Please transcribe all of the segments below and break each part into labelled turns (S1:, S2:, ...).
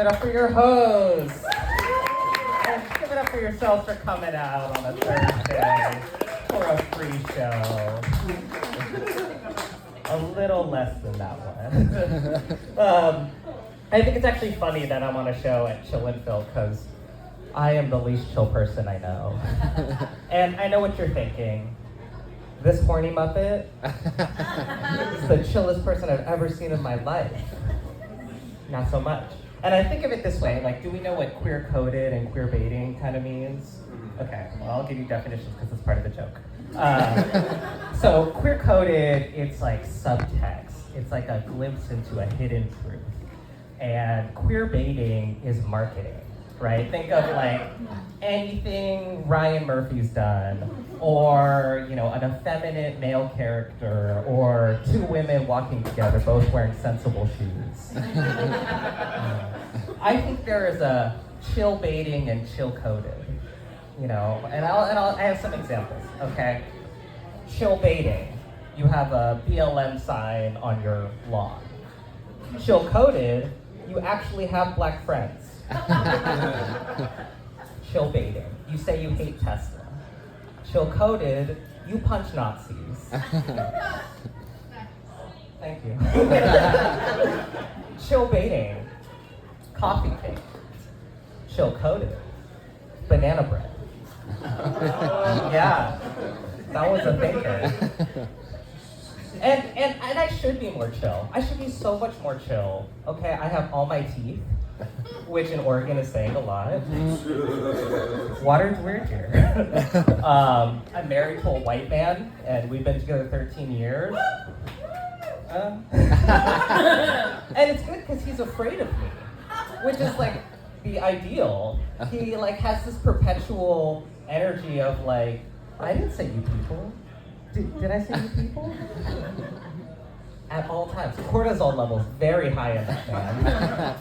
S1: Give it up for your hosts. And give it up for yourselves for coming out on a Thursday for a free show. A little less than that one. I think it's actually funny that I'm on a show at Chill and Phil because I am the least chill person I know. And I know what you're thinking. This horny Muppet is the chillest person I've ever seen in my life. Not so much. And I think of it this way, like, do we know what queer-coded and queer-baiting kind of means? Okay, well, I'll give you definitions because it's part of the joke. So queer-coded, it's like subtext. It's like a glimpse into a hidden truth. And queer-baiting is marketing, right? Think of like anything Ryan Murphy's done, or an effeminate male character, or two women walking together, both wearing sensible shoes. I think there is a chill baiting and chill coded, and I have some examples. Okay, chill baiting, you have a BLM sign on your lawn. Chill coded, you actually have black friends. Chill baiting, you say you hate Tesla. Chill coded, you punch Nazis. Thank you. Chill baiting, coffee cake. Chill coded, banana bread. Yeah, that was a thinker. And I should be more chill. I should be so much more chill. Okay, I have all my teeth, which in Oregon is saying a lot. Water's weird here. I'm married to a white man, and we've been together 13 years. And it's good because he's afraid of me, which is like the ideal. He like has this perpetual energy of like, I didn't say you people. Did I say you people? At all times. Cortisol levels very high in that man.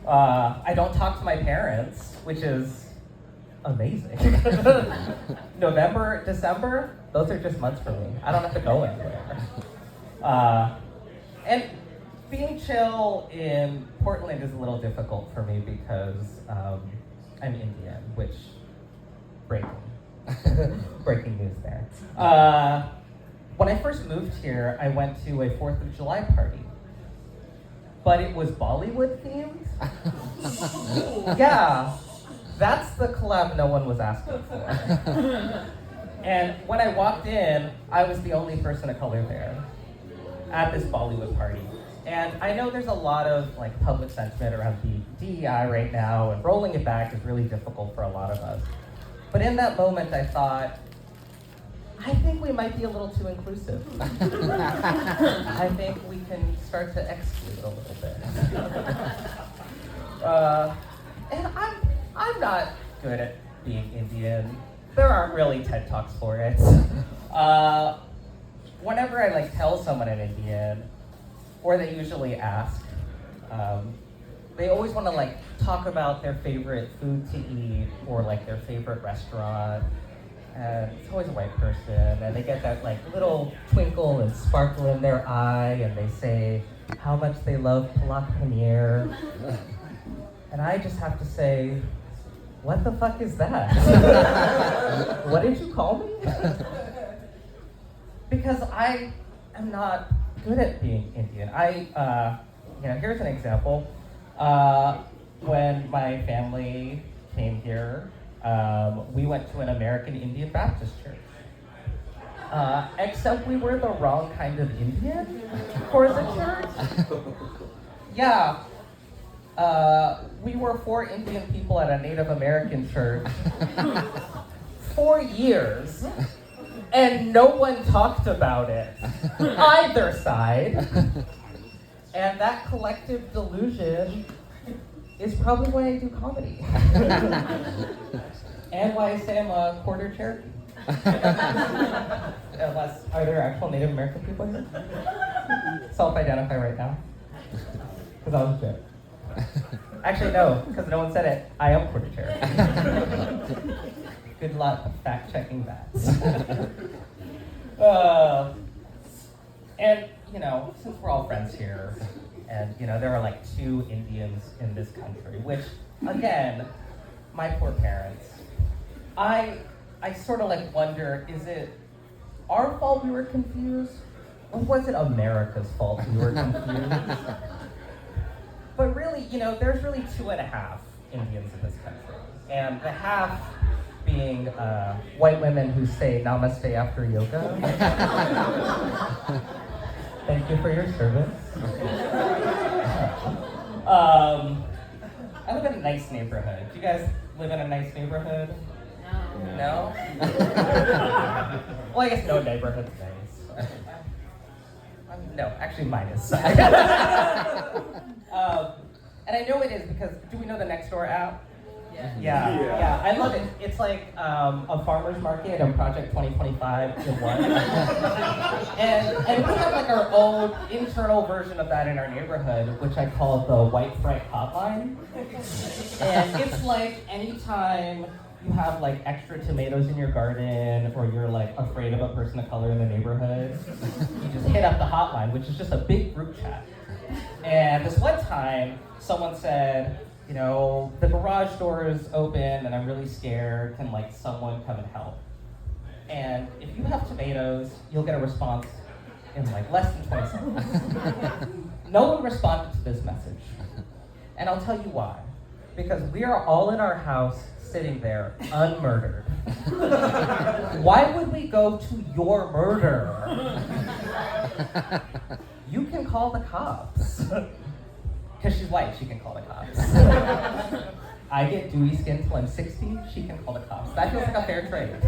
S1: I don't talk to my parents, which is amazing. November, December, those are just months for me. I don't have to go anywhere. And being chill in Portland is a little difficult for me because I'm Indian, which breaking news there. When I first moved here, I went to a 4th of July party. But it was Bollywood themed. Yeah, that's the collab no one was asking for. And when I walked in, I was the only person of color there at this Bollywood party. And I know there's a lot of like public sentiment around DEI right now, and rolling it back is really difficult for a lot of us. But in that moment, I thought, I think we might be a little too inclusive. I think we can start to exclude a little bit. And I'm not good at being Indian. There aren't really TED Talks for it. Whenever I like tell someone I'm Indian, or they usually ask, they always want to like talk about their favorite food to eat or like their favorite restaurant. And it's always a white person, and they get that like little twinkle and sparkle in their eye, and they say how much they love palak paneer. And I just have to say, what the fuck is that? What did you call me? Because I am not good at being Indian. Here's an example. When my family came here, we went to an American Indian Baptist church. Except we were the wrong kind of Indian for the church. Yeah. We were 4 Indian people at a Native American church 4 years, and no one talked about it, either side. And that collective delusion is probably why I do comedy. And why I say I'm a quarter Cherokee. Unless, are there actual Native American people here? Self-identify right now. Because I was a joke. Actually, no, because no one said it. I am quarter Cherokee. Good luck fact-checking that. And, since we're all friends here, And there are like 2 Indians in this country, which, again, my poor parents. I sort of like wonder, is it our fault we were confused? Or was it America's fault we were confused? But really, there's really 2.5 Indians in this country. And the half being white women who say namaste after yoga. Thank you for your service. I live in a nice neighborhood. Do you guys live in a nice neighborhood? No? Well, I guess no neighborhood's nice. No, actually mine is. And I know it is because, do we know the Nextdoor app? Yeah, I love it. It's like a farmer's market and Project 2025 in one. and we have like our own internal version of that in our neighborhood, which I call the White Fright Hotline. And it's like anytime you have like extra tomatoes in your garden, or you're like afraid of a person of color in the neighborhood, you just hit up the hotline, which is just a big group chat. And this one time, someone said, the garage door is open and I'm really scared. Can like someone come and help? And if you have tomatoes, you'll get a response in like less than 20 seconds. No one responded to this message. And I'll tell you why. Because we are all in our house sitting there unmurdered. Why would we go to your murder? You can call the cops. Because she's white, she can call the cops. I get dewy skin till I'm 60, she can call the cops. That feels like a fair trade.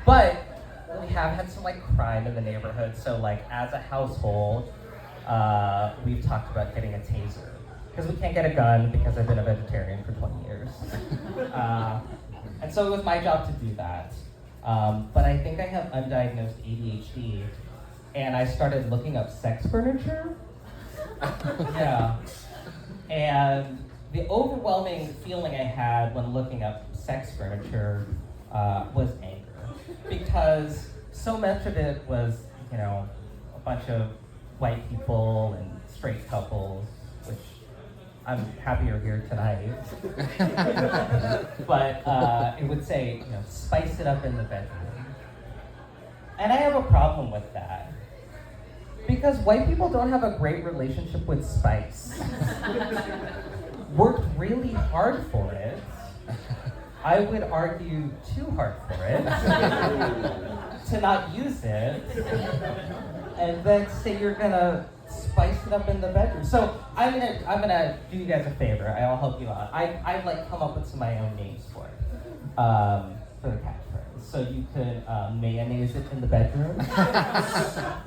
S1: But we have had some like crime in the neighborhood, so like as a household, we've talked about getting a taser. Because we can't get a gun because I've been a vegetarian for 20 years. And so it was my job to do that. But I think I have undiagnosed ADHD, and I started looking up sex furniture. Yeah. And the overwhelming feeling I had when looking up sex furniture was anger. Because so much of it was, a bunch of white people and straight couples, which I'm happy you're here tonight. But it would say, spice it up in the bedroom. And I have a problem with that. Because white people don't have a great relationship with spice. Worked really hard for it. I would argue too hard for it. To not use it. And then say you're gonna spice it up in the bedroom. So I'm gonna do you guys a favor. I'll help you out. I've like come up with some of my own names for it. For the catchphrase. So you could mayonnaise it in the bedroom.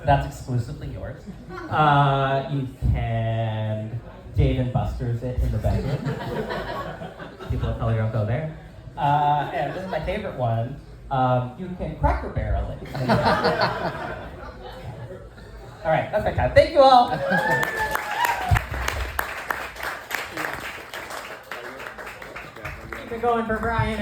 S1: That's exclusively yours. You can Dave and Buster's it in the bedroom. People of color don't go there. And this is my favorite one. You can Cracker Barrel it. All right, that's my time. Thank you all.
S2: Keep it going for Brian.